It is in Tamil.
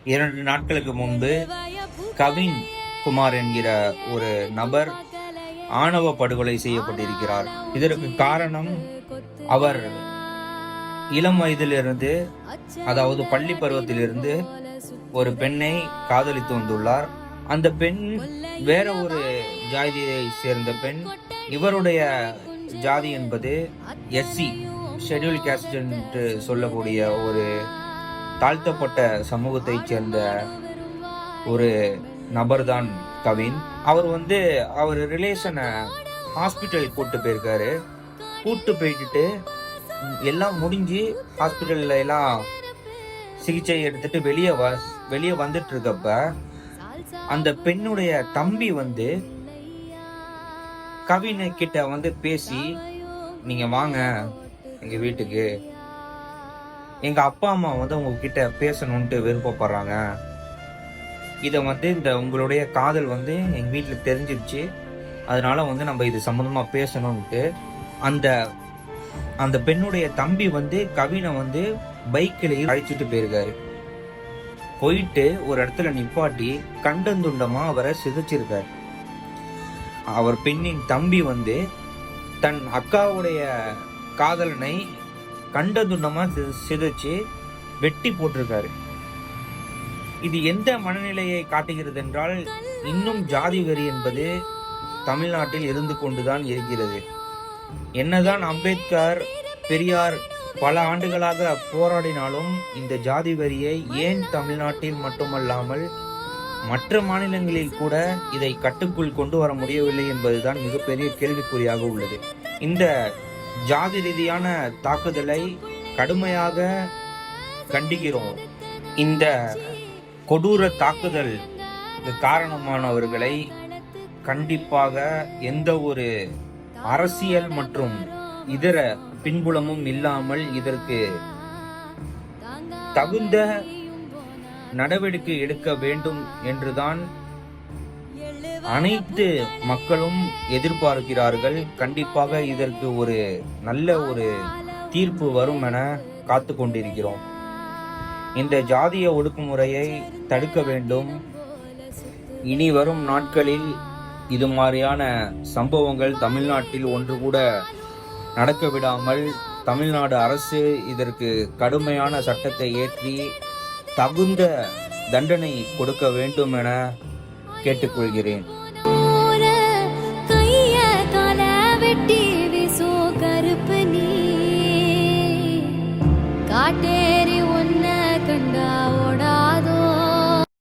2 நாட்களுக்கு முன்பு கவின் குமார் என்கிற ஒரு நபர் ஆணவ படுகொலை செய்யப்பட்டிருக்கிறார். இதற்கு காரணம் அவர் இளம் வயதிலிருந்து, அதாவது பள்ளி பருவத்திலிருந்து ஒரு பெண்ணை காதலித்து வந்துள்ளார். அந்த பெண் வேற ஒரு ஜாதியை சேர்ந்த பெண். இவருடைய ஜாதி என்பது எஸ்சி, ஷெட்யூல் காஸ்ட் என்று சொல்லக்கூடிய ஒரு தாழ்த்தப்பட்ட சமூகத்தைச் சேர்ந்த ஒரு நபர்தான் கவின். அவர் அவர் ரிலேஷனை ஹாஸ்பிட்டல் கூட்டு போயிருக்காரு. கூட்டு போயிட்டு எல்லாம் முடிஞ்சு ஹாஸ்பிட்டல்ல எல்லாம் சிகிச்சை எடுத்துட்டு வெளியே வந்துட்டு இருக்கப்ப அந்த பெண்ணுடைய தம்பி கவினை கிட்ட பேசி, நீங்க வாங்க எங்க வீட்டுக்கு, எங்க அப்பா அம்மா உங்ககிட்ட பேசணும்ட்டு விருப்பப்படுறாங்க. இத இந்த உங்களுடைய காதல் எங்க வீட்டுல தெரிஞ்சிருச்சு, அதனால நம்ம இது சம்பந்தமா பேசணும்ட்டு அந்த பெண்ணுடைய தம்பி கவினை பைக்கிலேயே அழைச்சிட்டு போயிருக்காரு. போயிட்டு ஒரு இடத்துல நிப்பாட்டி கண்டந்துண்டமா அவரை சிதைச்சிருக்காரு. அவர் பெண்ணின் தம்பி தன் அக்காவுடைய காதலனை கண்டந்துண்டமா சிதைச்சு வெட்டி போட்டிருக்காரு. இது எந்த மனநிலையை காட்டுகிறது என்றால், இன்னும் ஜாதி வெறி என்பது தமிழ்நாட்டில் இருந்து கொண்டுதான் இருக்கிறது. என்னதான் அம்பேத்கர், பெரியார் பல ஆண்டுகளாக போராடினாலும் இந்த ஜாதி வெறியை ஏன் தமிழ்நாட்டில் மட்டுமல்லாமல் மற்ற மாநிலங்களில் கூட இதை கட்டுக்குள் கொண்டு வர முடியவில்லை என்பதுதான் மிகப்பெரிய கேள்விக்குறியாக உள்ளது. இந்த ஜாதி ரீதியான தாக்குதலை கடுமையாக கண்டிக்கிறோம். இந்த கொடூர தாக்குதல் காரணமானவர்களை கண்டிப்பாக எந்த ஒரு அரசியல் மற்றும் இதர பின்புலமும் இல்லாமல் இதற்கு தகுந்த நடவடிக்கை எடுக்க வேண்டும் என்றுதான் அனைத்து மக்களும் எதிர்பார்க்கிறார்கள். கண்டிப்பாக இதற்கு ஒரு நல்ல ஒரு தீர்ப்பு வரும் என காத்து கொண்டிருக்கிறோம். இந்த ஜாதிய ஒடுக்குமுறையை தடுக்க வேண்டும். இனி வரும் நாட்களில் இது மாதிரியான சம்பவங்கள் தமிழ்நாட்டில் ஒன்று கூட நடக்க விடாமல் தமிழ்நாடு அரசு இதற்கு கடுமையான சட்டத்தை ஏற்றி தகுந்த தண்டனை கொடுக்க வேண்டும் என கேட்டுக்கொள்கிறேன்.